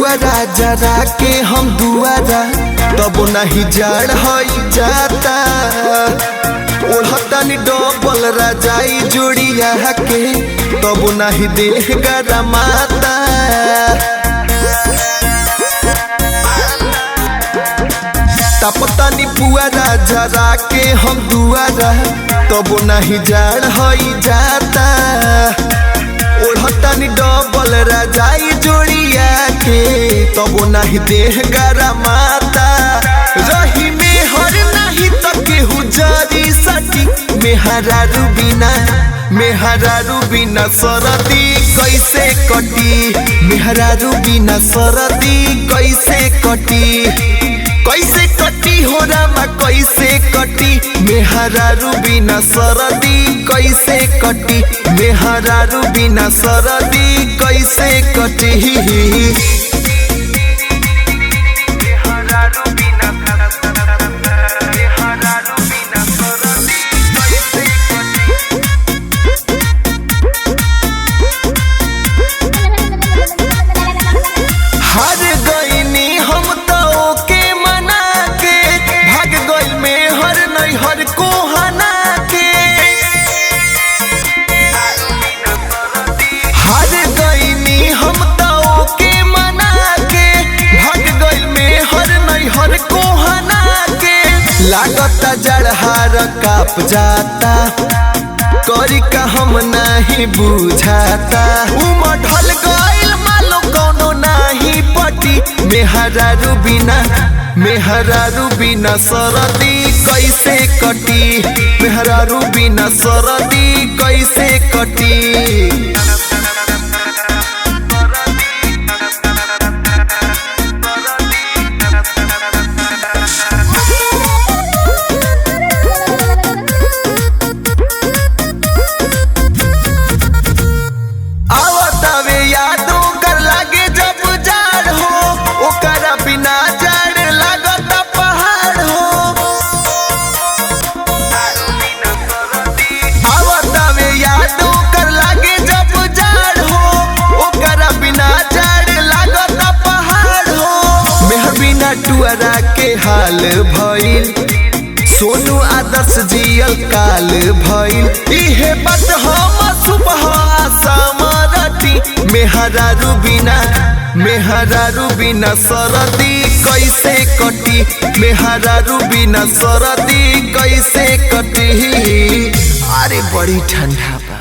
पुआरा जरा के हम दुआरा तब नहीं जड़ हई जाता। ओढ़तानी डबल रजाई जोड़िया के तब नहीं देह गरमाता। तपतानी पुआरा जरा के हम दुआरा तब नहीं जड़ हई जाता। ओढ़तानी डबल रजाई जोड़िया के तब नहीं देह गरमाता। रही में हर नहीं तो केहू जरी सटी मेहरारू बिना सरदी कैसे कटी। मेहरारू बिना सरदी कैसे कटी। कैसे कटी हो रामा कैसे कटी। मेहरारू बिना सरदी कैसे कटी। मेहरारू बिना सरदी कैसे कटी। हार गईनी हम तो के मना के भाग गई में हर नहीं हर को हना के। हार गईनी हम तो के मना के भाग गई में हर नहीं हर को हना के। लागता जड़हार काप जाता करी का हम नहीं बुझाता। उमढ़ल गईल मालो कौनो नहीं पटी। मेहरारू बिना सरदी कैसे कटी। मेहरारू बिना सरदी कैसे कटी। टुअरा के हाल भइल सोनू आदर्श जियल काल भइल। इहे बात हम सुबह शाम राती। मेहरारू बिना सरदी कैसे कटी। मेहरारू बिना सरदी कैसे कटी। अरे बड़ी ठंडा बा।